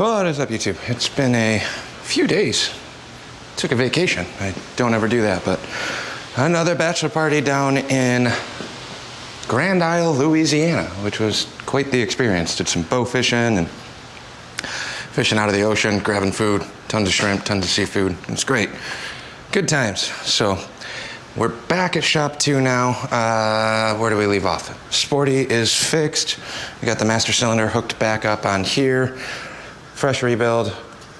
What is up, YouTube? It's been a few days. Took a vacation. I don't ever do that, but another bachelor party down in Grand Isle, Louisiana, which was quite the experience. Did some bow fishing and fishing out of the ocean, grabbing food, tons of shrimp, tons of seafood. It was great. Good times. So we're back at shop 2 now. Where do we leave off? Sporty is fixed. We got the master cylinder hooked back up on here. Fresh rebuild.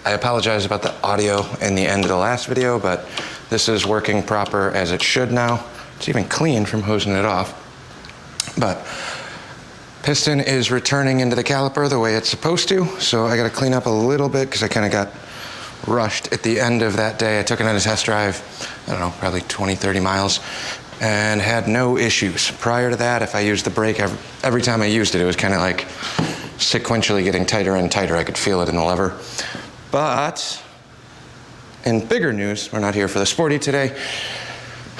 I apologize about the audio in the end of the last video, but this is working proper as it should now. It's even clean from hosing it off. But piston is returning into the caliper the way it's supposed to, so I gotta clean up a little bit because I kind of got rushed at the end of that day. I took it on a test drive, I don't know, probably 20, 30 miles, and had no issues. Prior to that, if I used the brake, every time I used it, it was kind of like sequentially getting tighter and tighter. I could feel it in the lever. But in bigger news, we're not here for the Sporty today.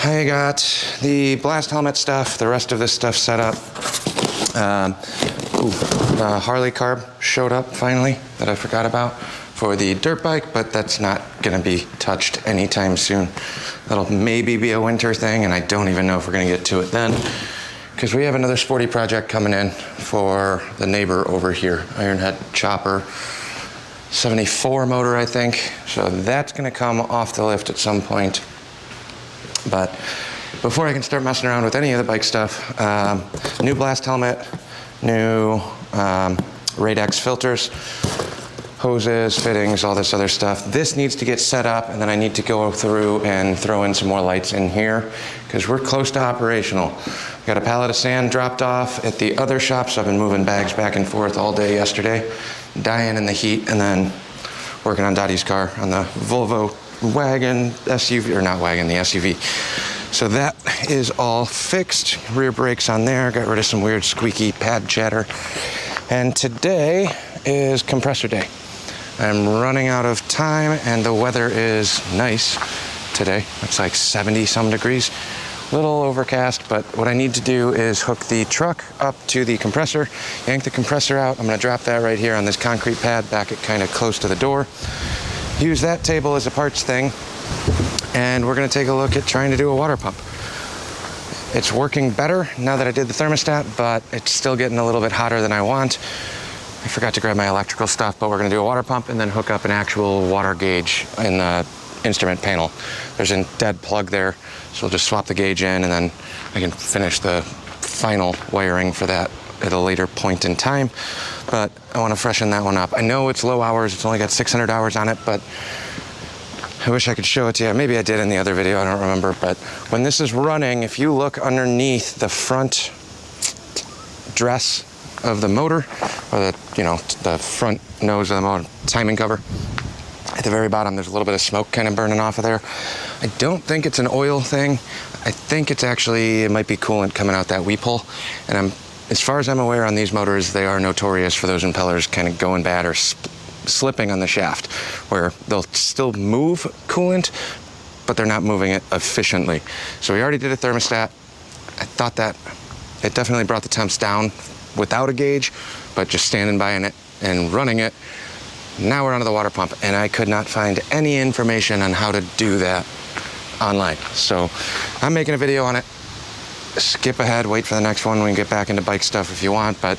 I got the blast helmet stuff, the rest of this stuff set up. Harley carb showed up finally that I forgot about for the dirt bike, but that's not gonna be touched anytime soon. That'll maybe be a winter thing, and I don't even know if we're gonna get to it then, because we have another Sporty project coming in for the neighbor over here, Ironhead Chopper, 74 motor, I think. So that's gonna come off the lift at some point. But before I can start messing around with any of the bike stuff, new blast helmet, new Radex filters, hoses, fittings, all this other stuff. This needs to get set up, and then I need to go through and throw in some more lights in here because we're close to operational. Got a pallet of sand dropped off at the other shop, so I've been moving bags back and forth all day yesterday, dying in the heat, and then working on Dottie's car on the Volvo wagon SUV, or not wagon, the SUV. So that is all fixed. Rear brakes on there, got rid of some weird squeaky pad chatter. And today is compressor day. I'm running out of time, and the weather is nice today. It's like 70 some degrees. Little overcast, but what I need to do is hook the truck up to the compressor, yank the compressor out. I'm gonna drop that right here on this concrete pad back at kind of close to the door. Use that table as a parts thing, and we're gonna take a look at trying to do a water pump. It's working better now that I did the thermostat, but it's still getting a little bit hotter than I want. I forgot to grab my electrical stuff, but we're gonna do a water pump and then hook up an actual water gauge in the instrument panel. There's a dead plug there, so we'll just swap the gauge in, and then I can finish the final wiring for that at a later point in time. But I want to freshen that one up. I know it's low hours, it's only got 600 hours on it, but I wish I could show it to you. Maybe I did in the other video, I don't remember. But when this is running, if you look underneath the front dress of the motor, or the front nose of the motor, timing cover, at the very bottom, there's a little bit of smoke kind of burning off of there. I don't think it's an oil thing. I think it's actually, it might be coolant coming out that weep hole. And as far as I'm aware on these motors, they are notorious for those impellers kind of going bad or slipping on the shaft, where they'll still move coolant, but they're not moving it efficiently. So we already did a thermostat. I thought that it definitely brought the temps down without a gauge, but just standing by in it and running it. Now we're onto the water pump, and I could not find any information on how to do that online. So I'm making a video on it. Skip ahead, wait for the next one. We can get back into bike stuff if you want, but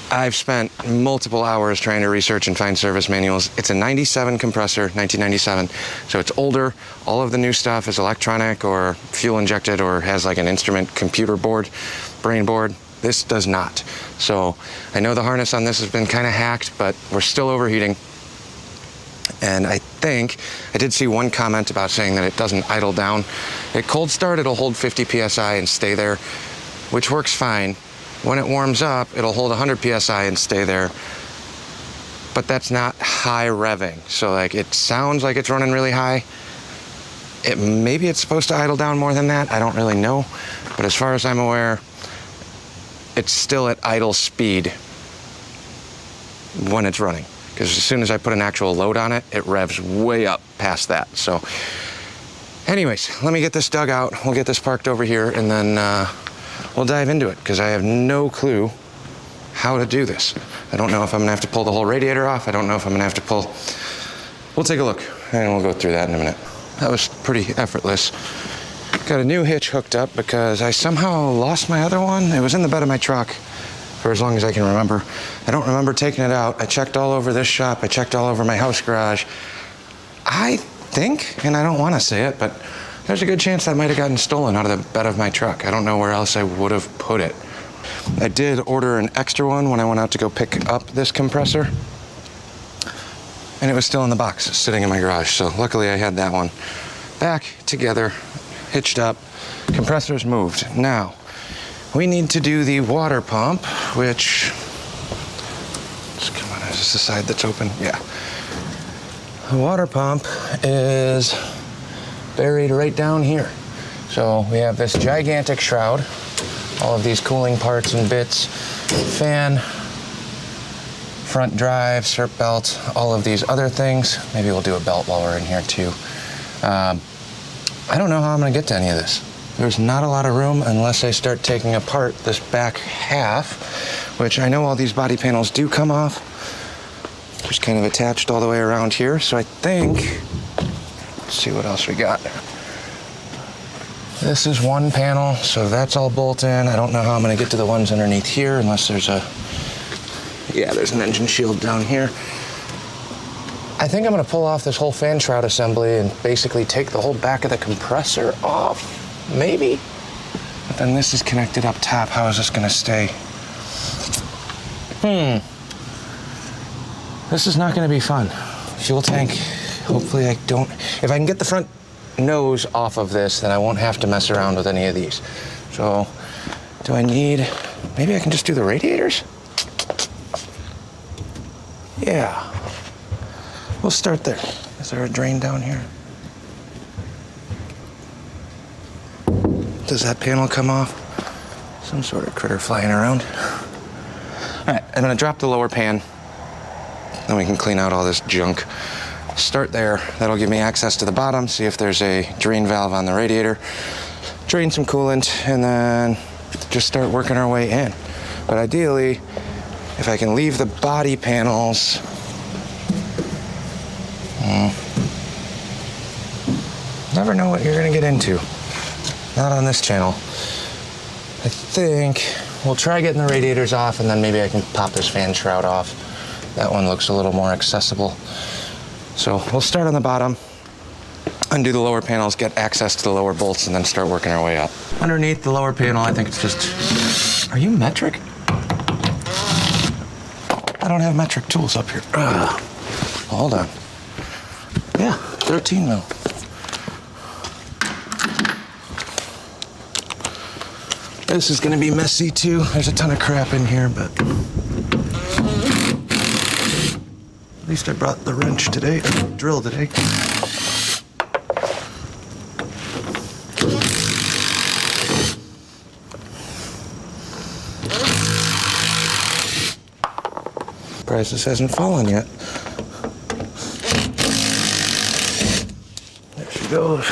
I've spent multiple hours trying to research and find service manuals. It's a 97 compressor, 1997, so it's older. All of the new stuff is electronic or fuel injected or has like an instrument computer board, brain board. This does not. So I know the harness on this has been kind of hacked, but we're still overheating. And I think, I did see one comment about saying that it doesn't idle down. At cold start, it'll hold 50 PSI and stay there, which works fine. When it warms up, it'll hold 100 PSI and stay there, but that's not high revving. So like, it sounds like it's running really high. Maybe it's supposed to idle down more than that. I don't really know. But as far as I'm aware, it's still at idle speed when it's running. Because as soon as I put an actual load on it, it revs way up past that. So anyways, let me get this dug out. We'll get this parked over here, and then we'll dive into it, because I have no clue how to do this. I don't know if I'm gonna have to pull the whole radiator off. I don't know if I'm gonna have to pull. We'll take a look and we'll go through that in a minute. That was pretty effortless. Got a new hitch hooked up because I somehow lost my other one. It was in the bed of my truck for as long as I can remember. I don't remember taking it out. I checked all over this shop. I checked all over my house garage. I think, and I don't want to say it, but there's a good chance that might have gotten stolen out of the bed of my truck. I don't know where else I would have put it. I did order an extra one when I went out to go pick up this compressor, and it was still in the box sitting in my garage. So luckily I had that one back together, hitched up, compressor's moved. Now, we need to do the water pump, which, come on, is this the side that's open? Yeah. The water pump is buried right down here. So we have this gigantic shroud, all of these cooling parts and bits, fan, front drive, SERP belt, all of these other things. Maybe we'll do a belt while we're in here too. I don't know how I'm gonna get to any of this. There's not a lot of room unless I start taking apart this back half, which I know all these body panels do come off. Just kind of attached all the way around here. So I think, let's see what else we got. This is one panel, so that's all bolt in. I don't know how I'm gonna get to the ones underneath here unless there's there's an engine shield down here. I think I'm gonna pull off this whole fan shroud assembly and basically take the whole back of the compressor off, maybe. But then this is connected up top. How is this gonna stay? This is not gonna be fun. Fuel tank, hopefully I don't. If I can get the front nose off of this, then I won't have to mess around with any of these. So, do I need, maybe I can just do the radiators? Yeah. We'll start there. Is there a drain down here? Does that panel come off? Some sort of critter flying around. All right, I'm gonna drop the lower pan. Then we can clean out all this junk. Start there. That'll give me access to the bottom, see if there's a drain valve on the radiator. Drain some coolant, and then just start working our way in. But ideally, if I can leave the body panels, never know what you're gonna get into. Not on this channel. I think we'll try getting the radiators off, and then maybe I can pop this fan shroud off. That one looks a little more accessible. So we'll start on the bottom, undo the lower panels, get access to the lower bolts, and then start working our way up. Underneath the lower panel, I think it's just, are you metric? I don't have metric tools up here. Hold on. Yeah, 13 mil. This is gonna be messy too. There's a ton of crap in here, but at least I brought the wrench today, or drill today. Surprised this hasn't fallen yet. There she goes.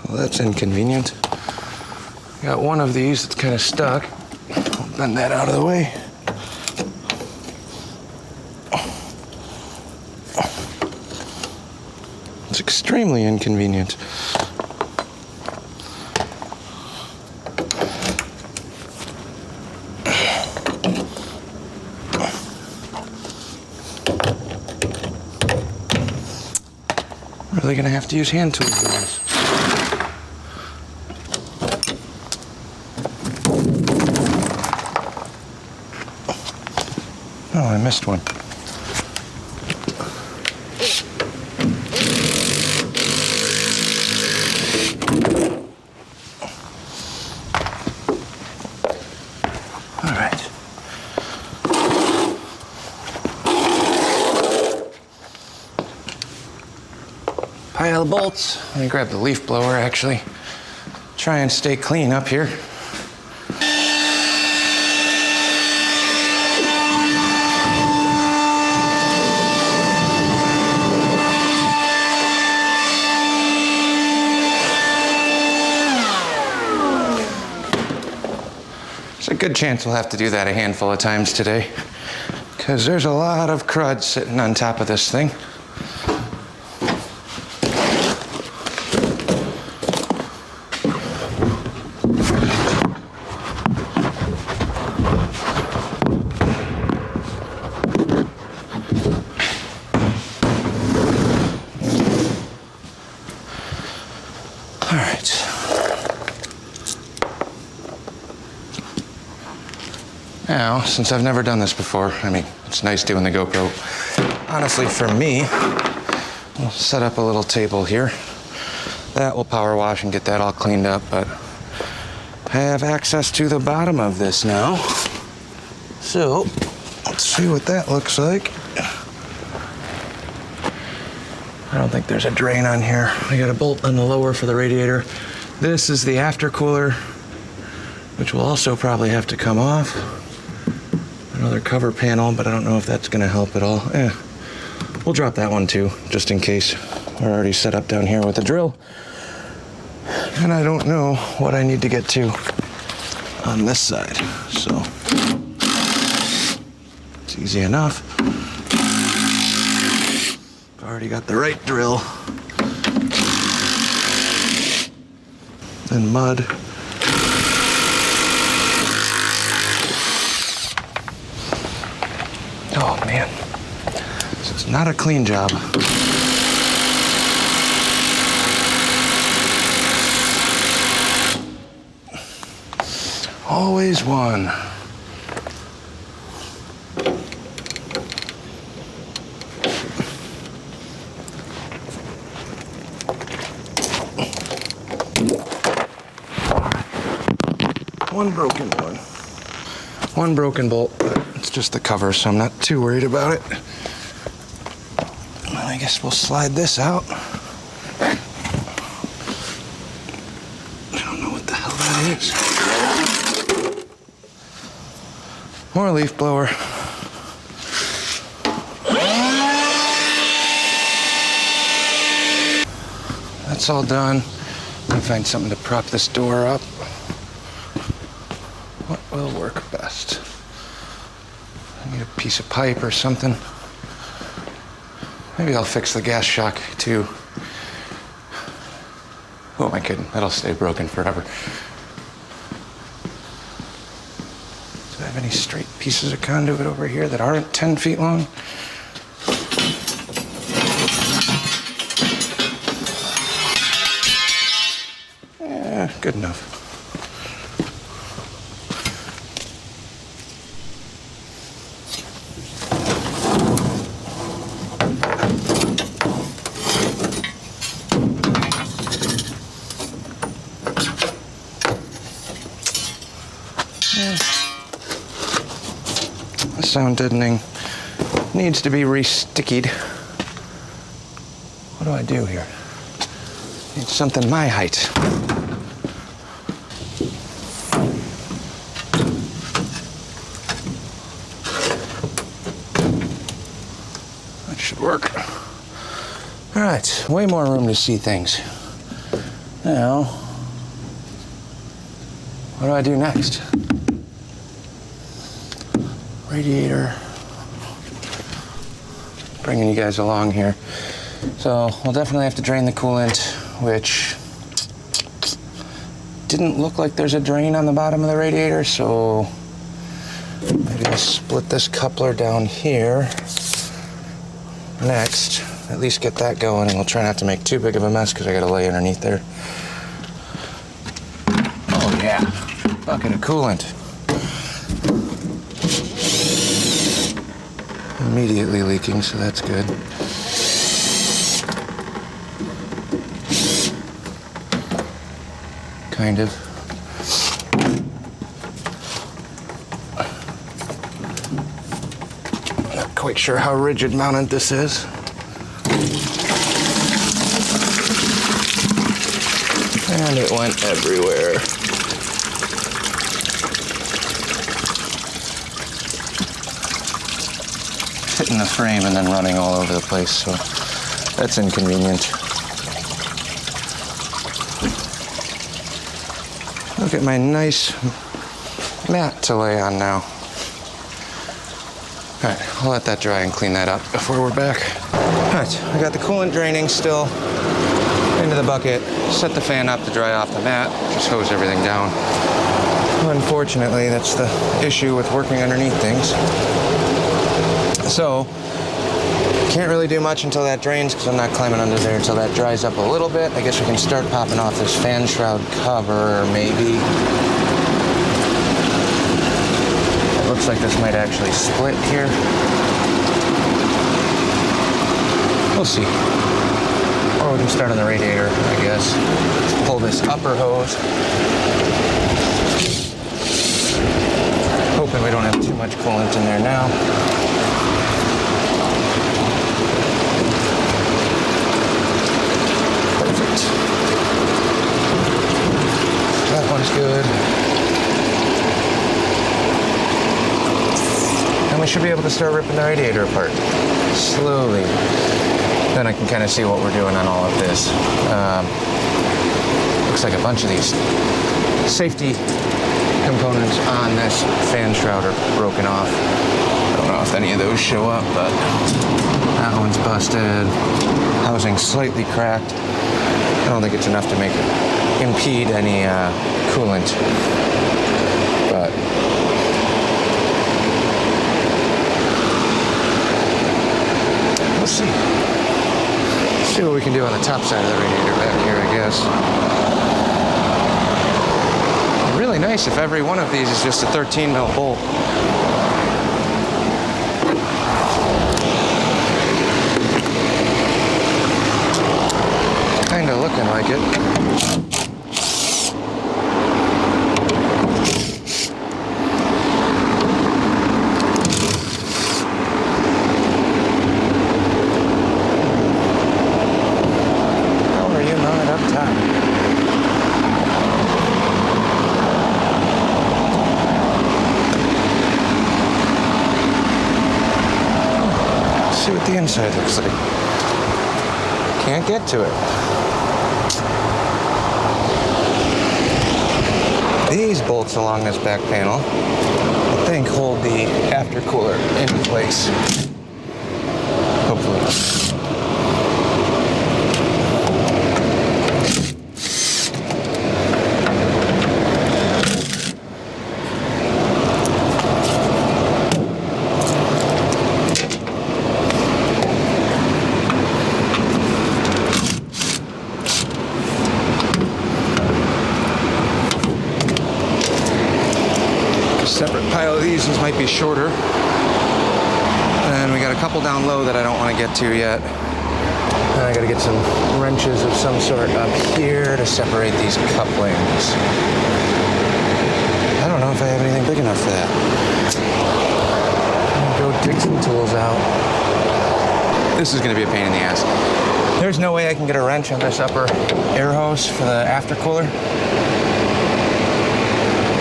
Well, that's inconvenient. Got one of these that's kind of stuck. I'll bend that out of the way. It's extremely inconvenient. Really gonna have to use hand tools for this. Oh, I missed one. All right. Pile of bolts. Let me grab the leaf blower, actually. Try and stay clean up here. Good chance we'll have to do that a handful of times today, because there's a lot of crud sitting on top of this thing. All right. Now, since I've never done this before, I mean, it's nice doing the GoPro. Honestly, for me, I'll set up a little table here. That will power wash and get that all cleaned up, but I have access to the bottom of this now. So, let's see what that looks like. I don't think there's a drain on here. I got a bolt on the lower for the radiator. This is the aftercooler, which will also probably have to come off. Another cover panel, but I don't know if that's gonna help at all. We'll drop that one too, just in case. We're already set up down here with the drill. And I don't know what I need to get to on this side, so it's easy enough. I've already got the right drill. Then mud. Oh man, this is not a clean job. Always one. One broken one. One broken bolt, but it's just the cover, so I'm not too worried about it. And I guess we'll slide this out. I don't know what the hell that is. More leaf blower. That's all done. I'm gonna find something to prop this door up. What will work best? I need a piece of pipe or something. Maybe I'll fix the gas shock too. Who am I kidding? That'll stay broken forever. Do I have any straight pieces of conduit over here that aren't 10 feet long? Yeah, good enough. The sound deadening needs to be re-stickied. What do I do here? Need something my height. That should work. All right, way more room to see things. Now, what do I do next? Radiator. Bringing you guys along here. So we'll definitely have to drain the coolant, which didn't look like there's a drain on the bottom of the radiator, so maybe I'll split this coupler down here next. At least get that going, and we'll try not to make too big of a mess because I gotta lay underneath there. Oh yeah, bucket of coolant. Immediately leaking, so that's good. Kind of. Not quite sure how rigid mounted this is. And it went everywhere. Hitting the frame and then running all over the place, so that's inconvenient. Look at my nice mat to lay on now. All right, I'll let that dry and clean that up before we're back. All right, I got the coolant draining still into the bucket. Set the fan up to dry off the mat. Just hose everything down. Unfortunately, that's the issue with working underneath things. So, can't really do much until that drains because I'm not climbing under there until that dries up a little bit. I guess we can start popping off this fan shroud cover, maybe. It looks like this might actually split here. We'll see. Or we can start on the radiator, I guess. Let's pull this upper hose. Hoping we don't have too much coolant in there now. Perfect. That one's good. And we should be able to start ripping the radiator apart. Slowly. Then I can kind of see what we're doing on all of this. Looks like a bunch of these safety components on this fan shroud are broken off. I don't know if any of those show up, but that one's busted. Housing slightly cracked. I don't think it's enough to impede any coolant, but we'll see. See what we can do on the top side of the radiator back here, I guess. Really nice if every one of these is just a 13 mil bolt. Kinda looking like it. See what the inside looks like. Can't get to it. These bolts along this back panel, I think, hold the aftercooler in place. Hopefully. Separate pile of these might be shorter. And we got a couple down low that I don't want to get to yet. And I got to get some wrenches of some sort up here to separate these couplings. I don't know if I have anything big enough for that. I'm gonna go dig some tools out. This is going to be a pain in the ass. There's no way I can get a wrench on this upper air hose for the aftercooler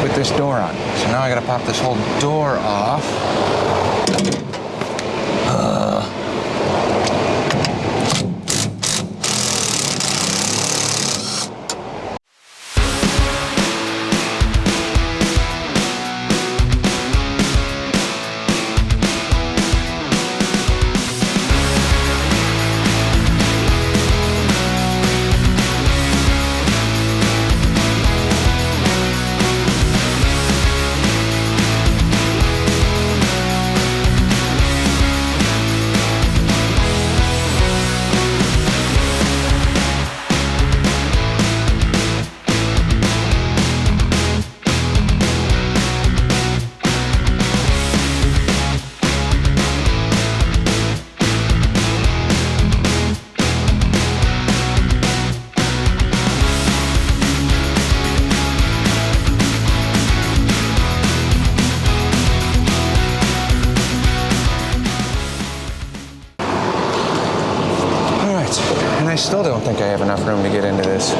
with this door on. So now I gotta pop this whole door off. I still don't think I have enough room to get into this.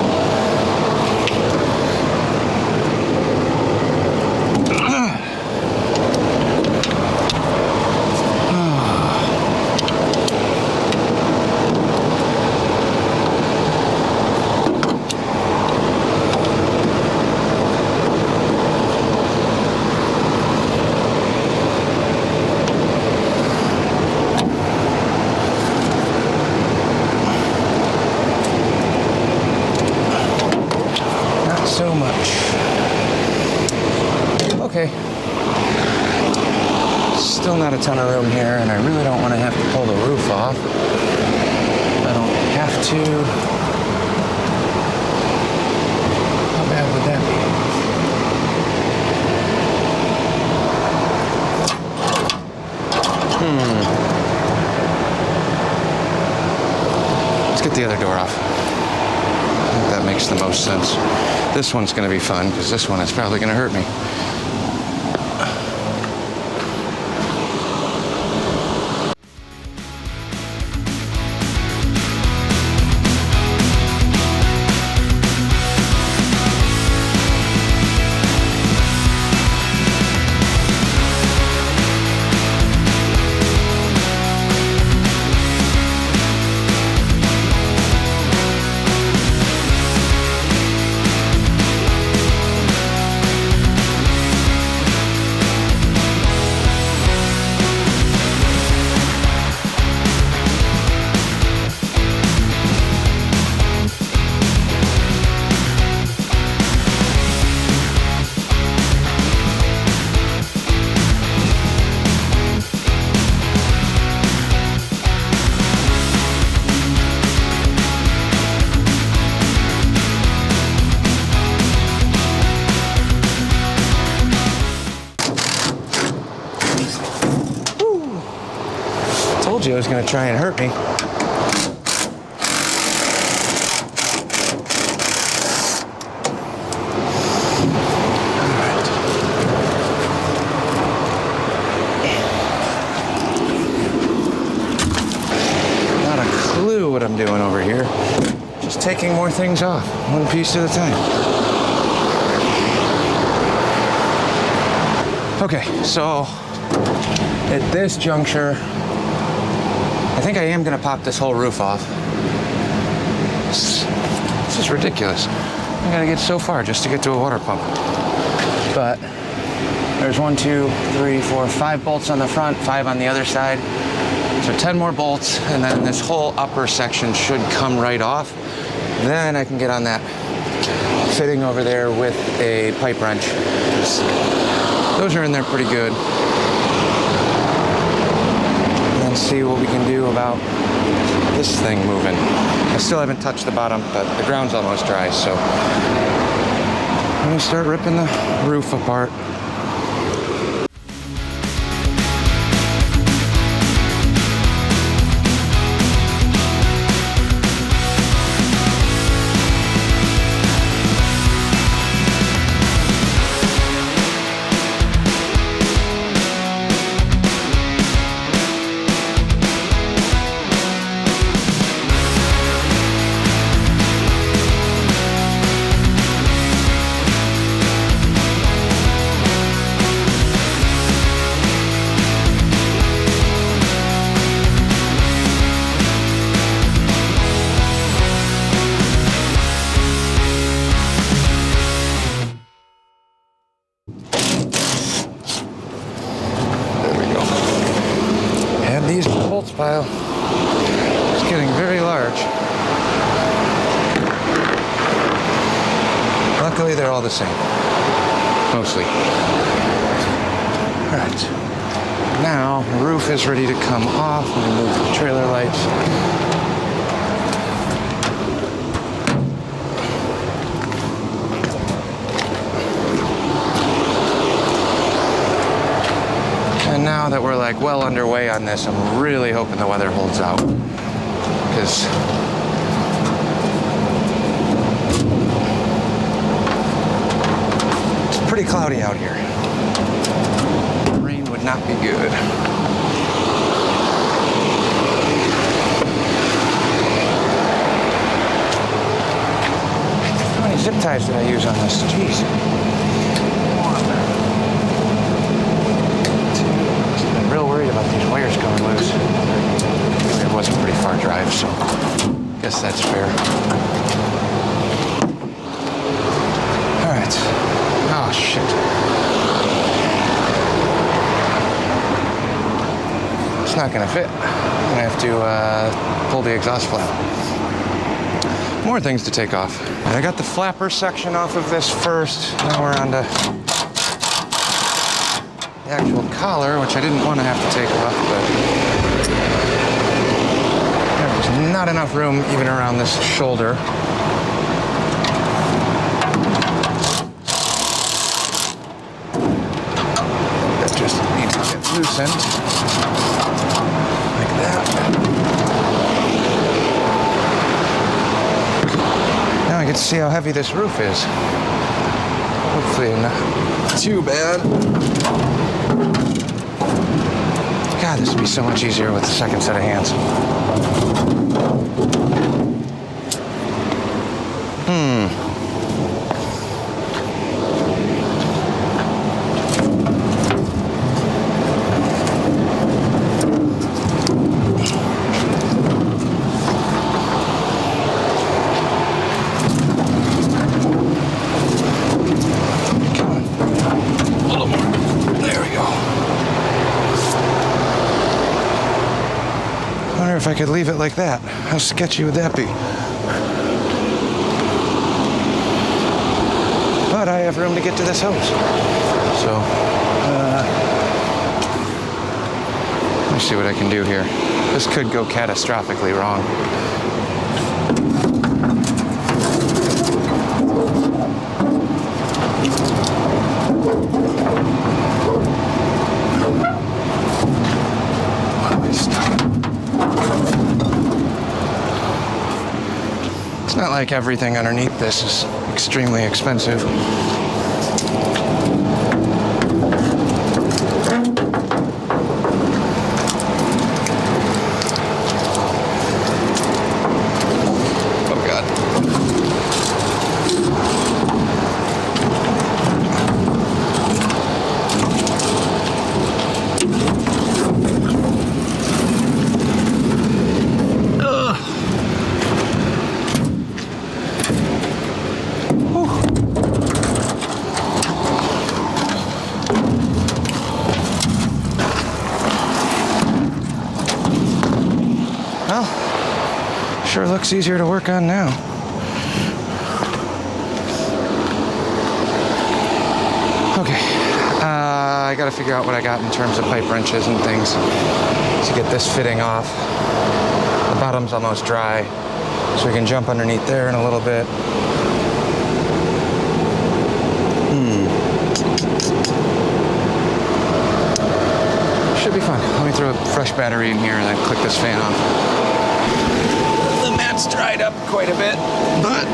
Still not a ton of room here, and I really don't want to have to pull the roof off. I don't have to. How bad would that be? Let's get the other door off. I think that makes the most sense. This one's going to be fun, because this one is probably going to hurt me. Told you it was going to try and hurt me. Alright. Not a clue what I'm doing over here. Just taking more things off, one piece at a time. Okay, so at this juncture, I think I am going to pop this whole roof off. This is ridiculous. I got to get so far just to get to a water pump. But there's 1, 2, 3, 4, 5 bolts on the front, 5 on the other side. So 10 more bolts, and then this whole upper section should come right off. Then I can get on that fitting over there with a pipe wrench. Those are in there pretty good. See what we can do about this thing moving. I still haven't touched the bottom, but the ground's almost dry, so I'm gonna start ripping the roof apart. Pile is getting very large. Luckily, they're all the same, mostly. All right, now the roof is ready to come off. Let me move the trailer lights. And now that we're like well underway on this, I'm really hoping the weather holds out, because it's pretty cloudy out here. Rain would not be good. How many zip ties did I use on this? Jeez. Real worried about these wires coming loose. It was a pretty far drive, so I guess that's fair. All right. Oh, shit. It's not gonna fit. I'm gonna have to pull the exhaust flap. More things to take off. I got the flapper section off of this first. Now we're on to actual collar, which I didn't want to have to take off, but there's not enough room even around this shoulder. That just needs to get loosened, like that. Now I get to see how heavy this roof is. Hopefully not too bad. God, this would be so much easier with the second set of hands. If I could leave it like that. How sketchy would that be? But I have room to get to this hose. So, let me see what I can do here. This could go catastrophically wrong. It's not like everything underneath this is extremely expensive. Oh God. Well, sure looks easier to work on now. Okay, I gotta figure out what I got in terms of pipe wrenches and things to get this fitting off. The bottom's almost dry, so we can jump underneath there in a little bit. Should be fun. Let me throw a fresh battery in here and then click this fan off. The mat's dried up quite a bit, but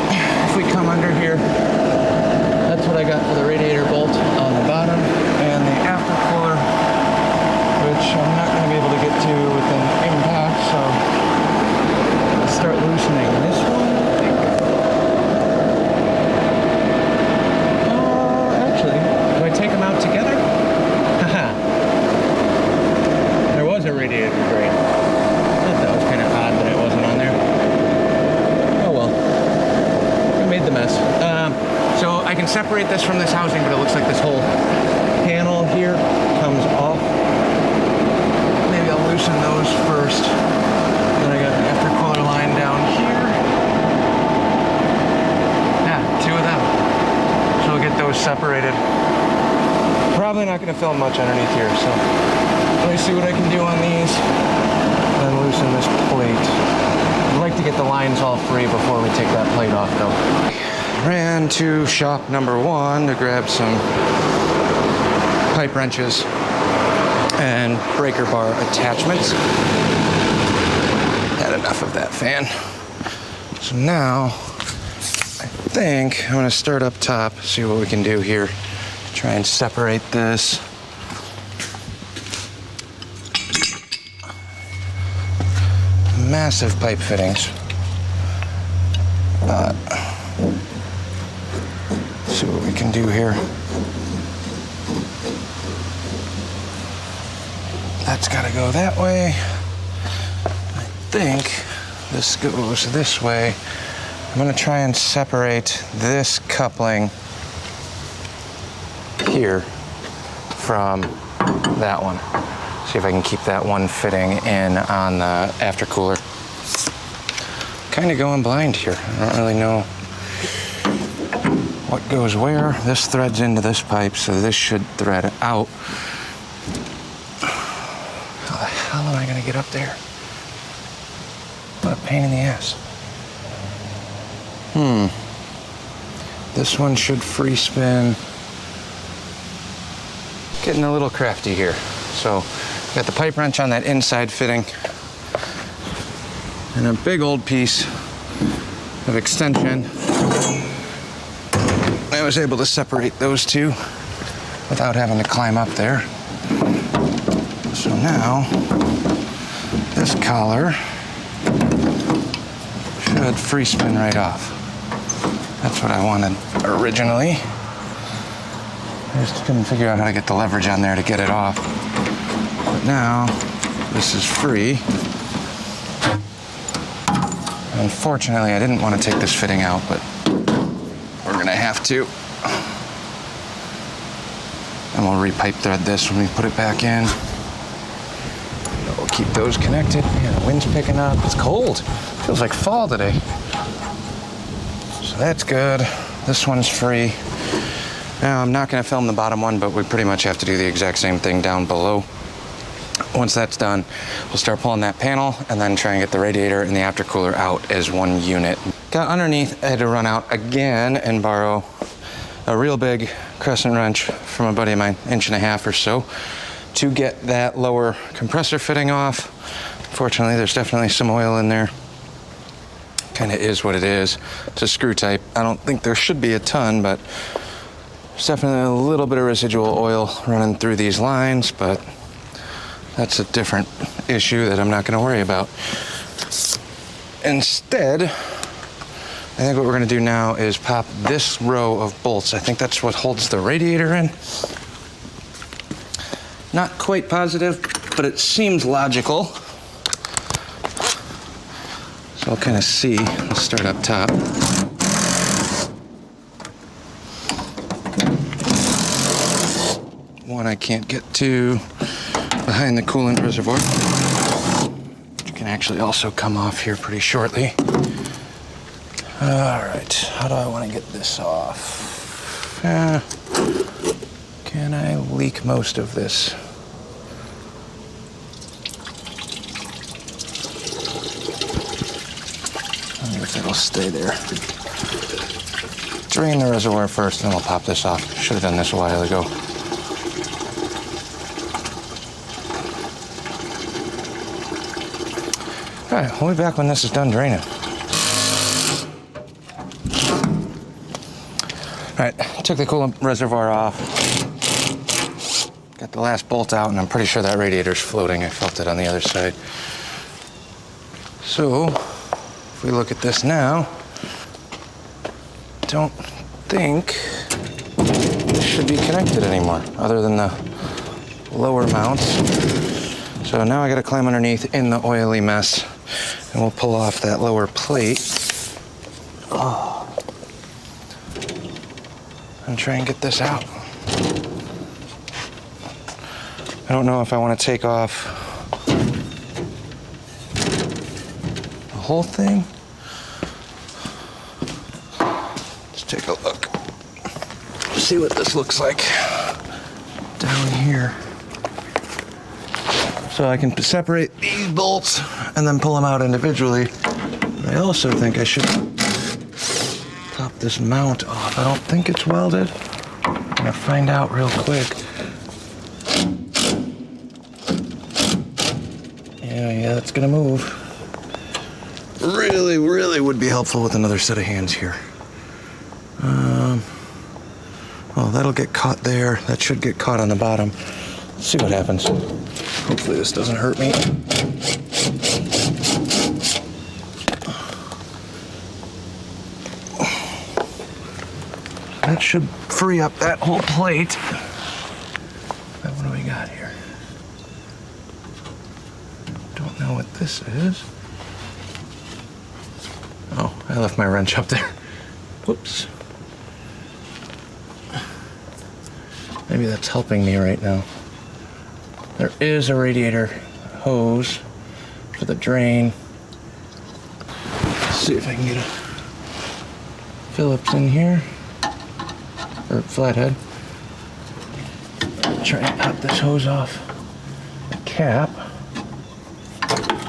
if we come under here, that's what I got for the radiator bolt on the bottom and the aftercooler, which I'm not going to be able to get to with an impact, so let's start loosening this one. Actually, do I take them out together? Haha. There was a radiator grate. I thought that was kind of odd that it wasn't on there. Oh well. I made the mess. So I can separate this from this housing, but it looks like this whole panel here comes off. Maybe I'll loosen those first. Then I got an aftercooler line down here. Yeah, two of them. So we'll get those separated. Probably not going to film much underneath here, so let me see what I can do on these and then loosen this plate. I'd like to get the lines all free before we take that plate off though. Ran to shop number 1 to grab some pipe wrenches and breaker bar attachments. Had enough of that fan. So now I think I'm going to start up top, see what we can do here. Try and separate this. Massive pipe fittings. But see what we can do here. That's got to go that way. I think this goes this way. I'm going to try and separate this coupling here from that one. See if I can keep that one fitting in on the aftercooler. Kind of going blind here. I don't really know what goes where. This threads into this pipe, so this should thread out. hell am I gonna get up there? What a pain in the ass. This one should free spin. Getting a little crafty here. So, got the pipe wrench on that inside fitting, and a big old piece of extension. I was able to separate those two without having to climb up there. So now, this collar should free spin right off. That's what I wanted originally. I just couldn't figure out how to get the leverage on there to get it off. But now, this is free. Unfortunately, I didn't want to take this fitting out, but we're gonna have to. And we'll repipe thread this when we put it back in. We'll keep those connected. Man, the wind's picking up. It's cold. Feels like fall today. So that's good. This one's free. Now, I'm not gonna film the bottom one, but we pretty much have to do the exact same thing down below. Once that's done, we'll start pulling that panel and then try and get the radiator and the aftercooler out as one unit. Got underneath, I had to run out again and borrow a real big crescent wrench from a buddy of mine, 1.5 inches or so, to get that lower compressor fitting off. Fortunately, there's definitely some oil in there. Kind of is what it is. It's a screw type. I don't think there should be a ton, but there's definitely a little bit of residual oil running through these lines, but that's a different issue that I'm not going to worry about. Instead, I think what we're going to do now is pop this row of bolts. I think that's what holds the radiator in. Not quite positive, but it seems logical. So I'll kind of see. Let's start up top. One I can't get to behind the coolant reservoir, which can actually also come off here pretty shortly. All right, how do I want to get this off? Can I leak most of this? I wonder if it'll stay there. Drain the reservoir first, and then we'll pop this off. Should have done this a while ago. All right, we'll be back when this is done draining. All right, took the coolant reservoir off. Got the last bolt out, and I'm pretty sure that radiator's floating. I felt it on the other side. So, if we look at this now, don't think this should be connected anymore, other than the lower mounts. So now I gotta climb underneath in the oily mess, and we'll pull off that lower plate. And try and get this out. I don't know if I want to take off the whole thing. Let's take a look. See what this looks like down here. So I can separate these bolts and then pull them out individually. But I also think I should pop this mount off. I don't think it's welded. I'm gonna find out real quick. Yeah, it's gonna move. Really would be helpful with another set of hands here. Well, that'll get caught there. That should get caught on the bottom. Let's see what happens. Hopefully this doesn't hurt me. That should free up that whole plate. Now, what do we got here? Don't know what this is. Oh, I left my wrench up there. Whoops. Maybe that's helping me right now. There is a radiator hose for the drain. Let's see if I can get a Phillips in here. Or flathead. Try and pop this hose off the cap.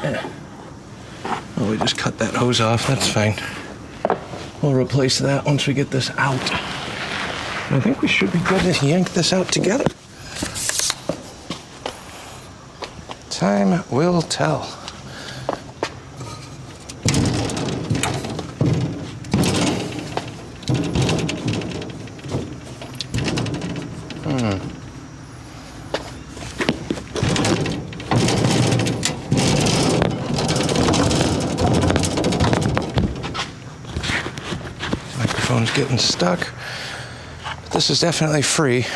Oh, we just cut that hose off. That's fine. We'll replace that once we get this out. I think we should be good to yank this out together. Time will tell. Microphone's getting stuck. But this is definitely free.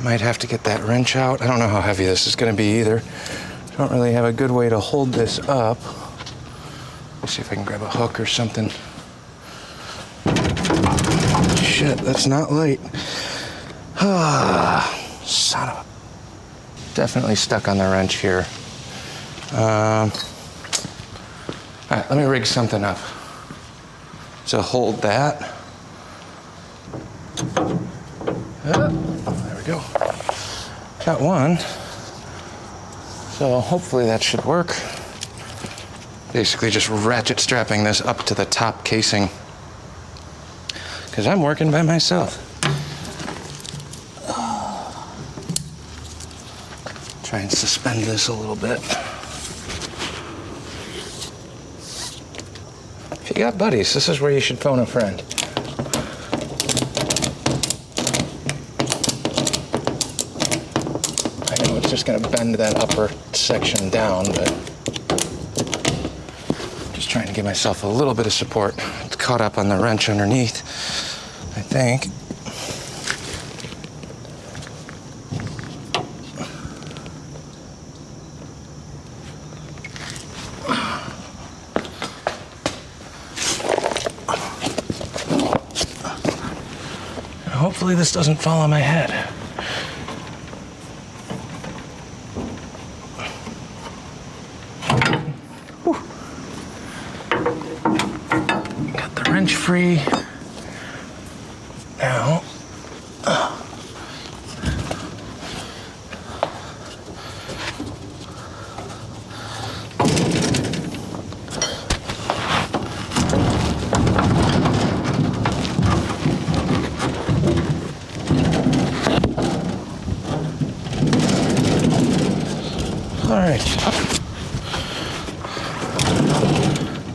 Might have to get that wrench out. I don't know how heavy this is going to be either. Don't really have a good way to hold this up. Let's see if I can grab a hook or something. Shit, that's not light. Son of a... Definitely stuck on the wrench here. All right, let me rig something up. So hold that. There we go. Got one. So hopefully that should work. Basically just ratchet strapping this up to the top casing, because I'm working by myself. Try and suspend this a little bit. If you got buddies, this is where you should phone a friend. I know it's just going to bend that upper section down, but just trying to give myself a little bit of support. It's caught up on the wrench underneath, I think. Hopefully this doesn't fall on my head. Whew. Got the wrench free. Now,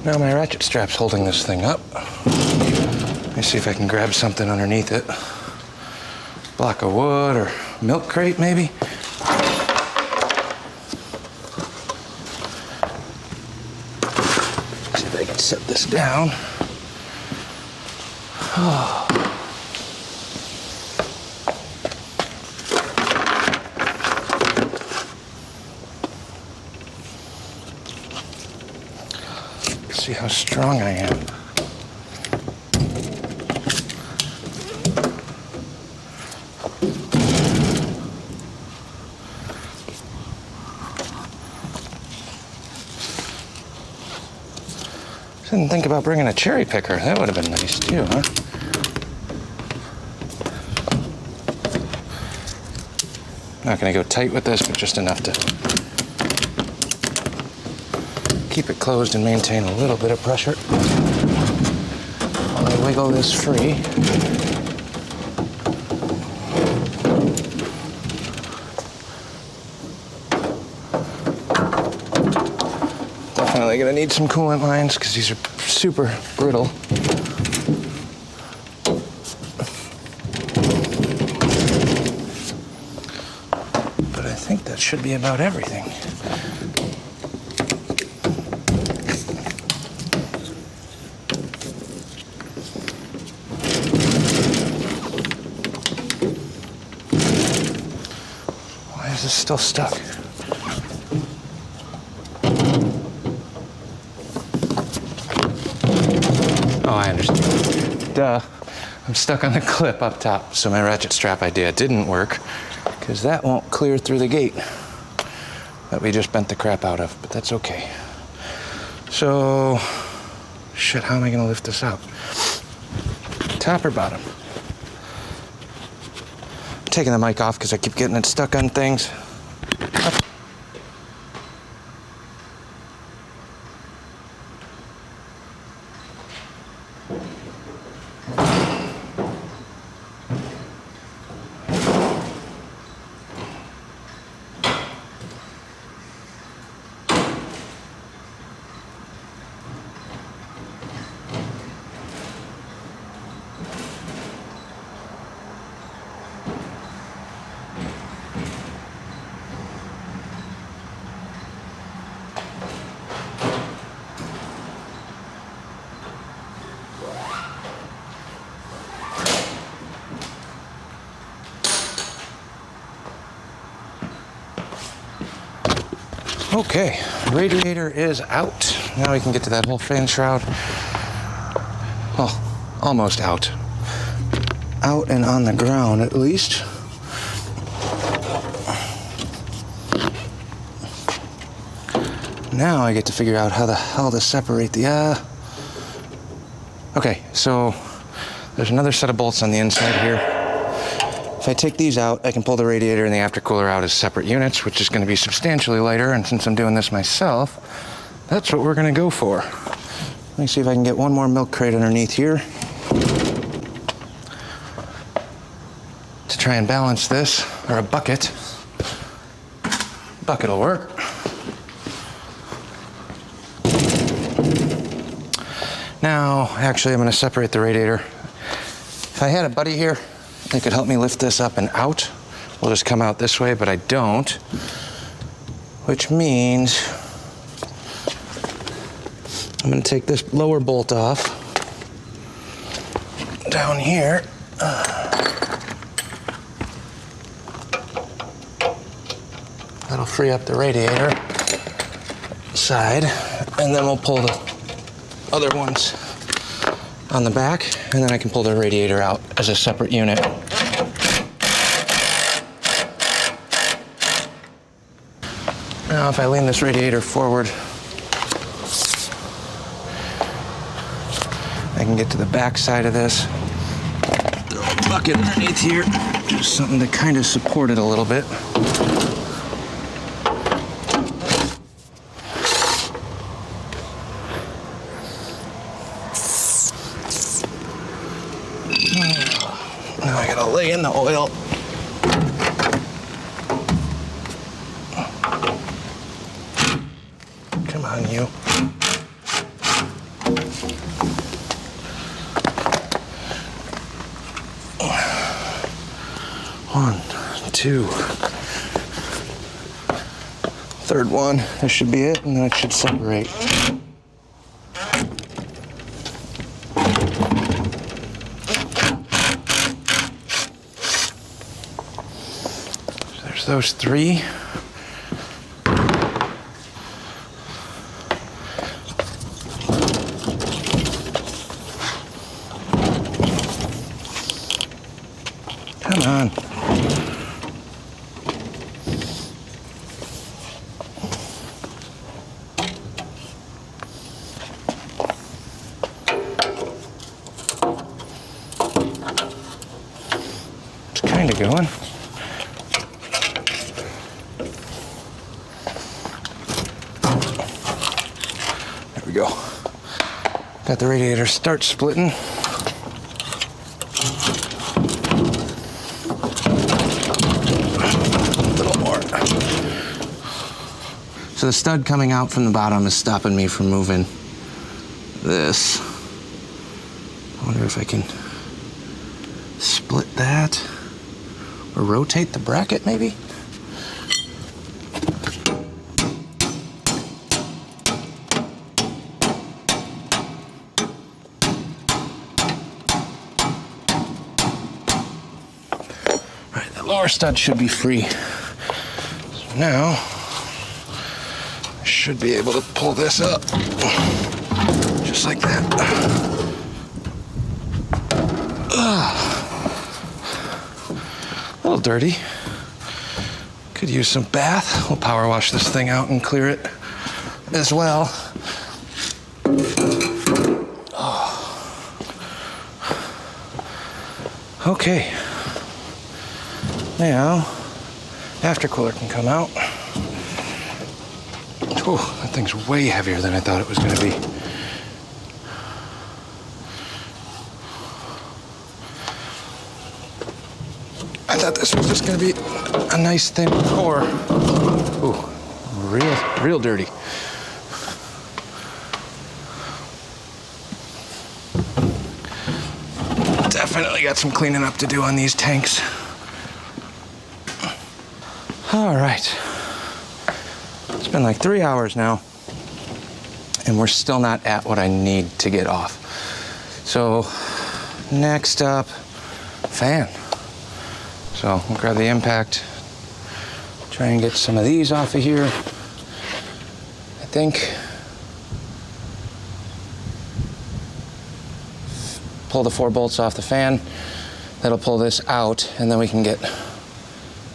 now my ratchet strap's holding this thing up. Let me see if I can grab something underneath it. Block of wood or milk crate, maybe. See if I can set this down. Oh. See how strong I am. Didn't think about bringing a cherry picker. That would have been nice too, huh? Not gonna go tight with this, but just enough to keep it closed and maintain a little bit of pressure while I wiggle this free. Definitely gonna need some coolant lines because these are super brittle. But I think that should be about everything. Is this still stuck? Oh, I understand. Duh. I'm stuck on the clip up top, so my ratchet strap idea didn't work, because that won't clear through the gate that we just bent the crap out of, but that's okay. So, shit, how am I gonna lift this up? Top or bottom? Taking the mic off because I keep getting it stuck on things. Okay, radiator is out. Now we can get to that whole fan shroud. Well, almost out. Out and on the ground at least. Now I get to figure out how the hell to separate the, Okay, so there's another set of bolts on the inside here. If I take these out, I can pull the radiator and the aftercooler out as separate units, which is going to be substantially lighter, and since I'm doing this myself, that's what we're going to go for. Let me see if I can get one more milk crate underneath here to try and balance this, or a bucket. Bucket will work. Now, actually, I'm going to separate the radiator. If I had a buddy here, they could help me lift this up and out. We'll just come out this way, but I don't. Which means I'm going to take this lower bolt off down here. That'll free up the radiator side, and then we'll pull the other ones on the back, and then I can pull the radiator out as a separate unit. Now if I lean this radiator forward, I can get to the back side of this. Throw a bucket underneath here, just something to kind of support it a little bit. Now I gotta lay in the oil. Come on, you. One, two. Third one, this should be it, and then it should separate. There's those three. Come on. It's kind of going. There we go. Got the radiator start splitting. So the stud coming out from the bottom is stopping me from moving this. I wonder if I can split that or rotate the bracket maybe? All right, the lower stud should be free. So now, should be able to pull this up, just like that. A little dirty. Could use some bath. We'll power wash this thing out and clear it as well. Okay. Now, aftercooler can come out. Oh, that thing's way heavier than I thought it was going to be. I thought this was just going to be a nice thin core. Ooh, real dirty. Definitely got some cleaning up to do on these tanks. All right. It's been like 3 hours now, and we're still not at what I need to get off. So next up, fan. So we'll grab the impact, try and get some of these off of here. think. Pull the 4 bolts off the fan. That'll pull this out, and then we can get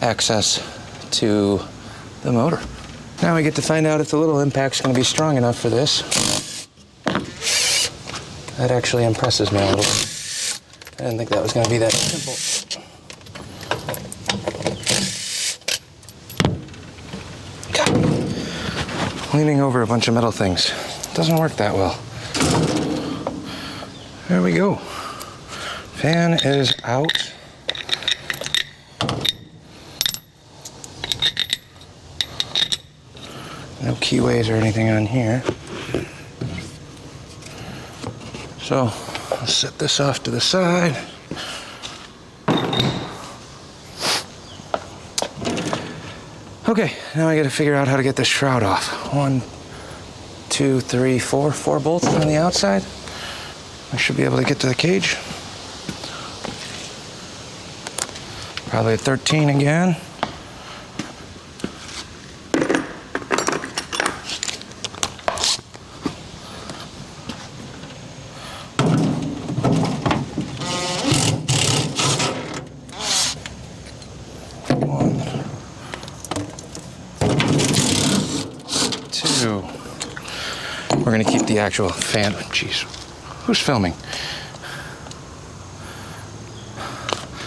access to the motor. Now we get to find out if the little impact's going to be strong enough for this. That actually impresses me a little. I didn't think that was going to be that simple. God. Leaning over a bunch of metal things doesn't work that well. There we go. Fan is out. No keyways or anything on here. So I'll set this off to the side. Okay, now I gotta figure out how to get this shroud off. 1, 2, 3, 4 bolts on the outside. I should be able to get to the cage. Probably a 13 again. We're going to keep the actual fan. Jeez, who's filming?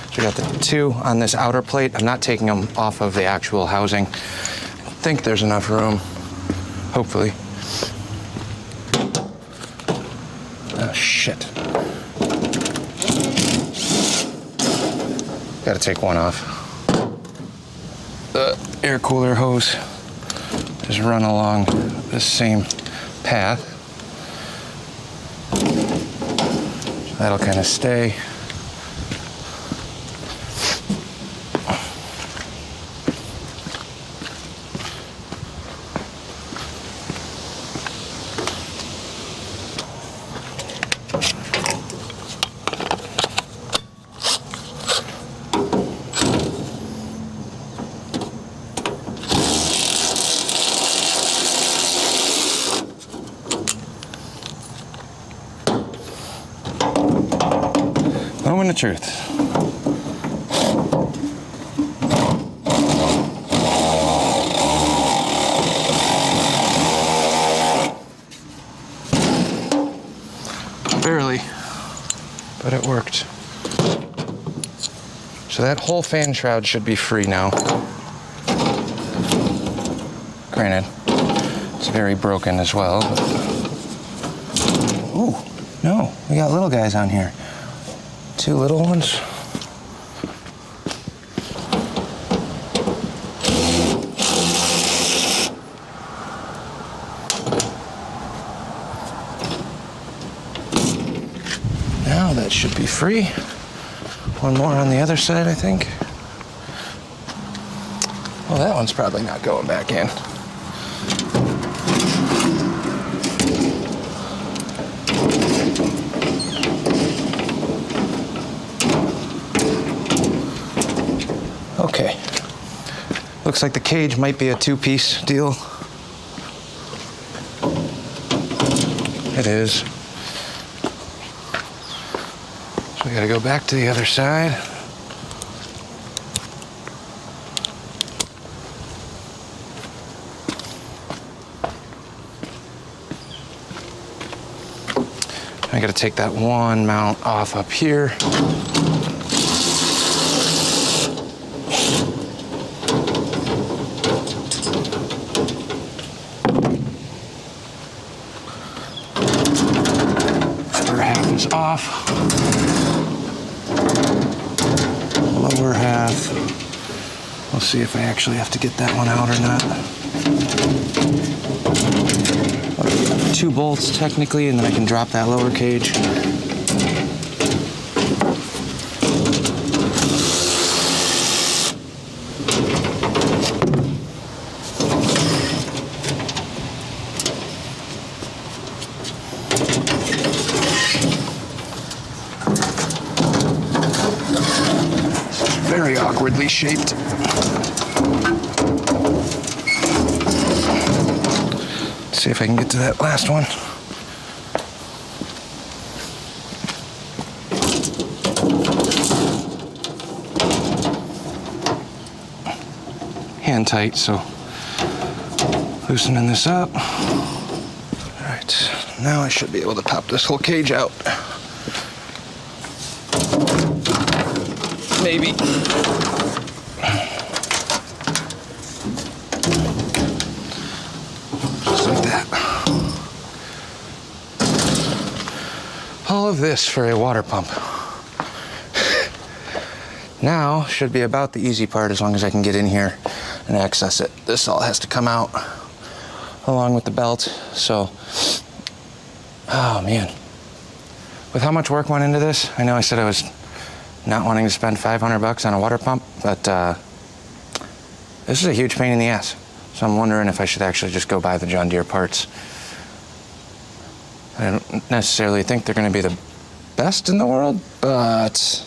So we got the 2 on this outer plate. I'm not taking them off of the actual housing. I think there's enough room, hopefully. Oh, shit. Got to take one off. The air cooler hose is run along this same path. So that'll kind of stay. Moment of truth. Barely, but it worked. So that whole fan shroud should be free now. Granted, it's very broken as well. Ooh, no, we got little guys on here. 2 little ones. Now that should be free. One more on the other side, I think. Well, that one's probably not going back in. Okay. Looks like the cage might be a 2-piece deal. It is. So we gotta go back to the other side. I gotta take that one mount off up here. Off. Lower half. We'll see if I actually have to get that one out or not. 2 bolts technically, and then I can drop that lower cage. Very awkwardly shaped. see if I can get to that last one. Hand tight, so loosening this up. All right, now I should be able to pop this whole cage out. Maybe. Just like that. All of this for a water pump. Now should be about the easy part as long as I can get in here and access it. This all has to come out along with the belt. So, oh man. With how much work went into this, I know I said I was not wanting to spend $500 on a water pump, but this is a huge pain in the ass. So I'm wondering if I should actually just go buy the John Deere parts. I don't necessarily think they're going to be the best in the world, but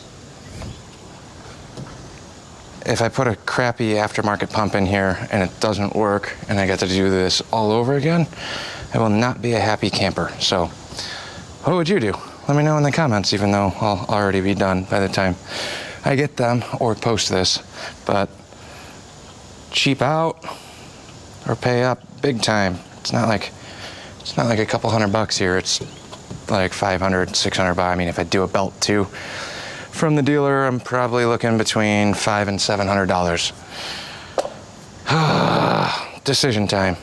if I put a crappy aftermarket pump in here and it doesn't work and I get to do this all over again, I will not be a happy camper. So what would you do? Let me know in the comments, even though I'll already be done by the time I get them or post this. But cheap out or pay up big time. It's not like a couple $100 here. It's like $500, $600. I mean, if I do a belt too from the dealer, I'm probably looking between $500 and $700. Decision time.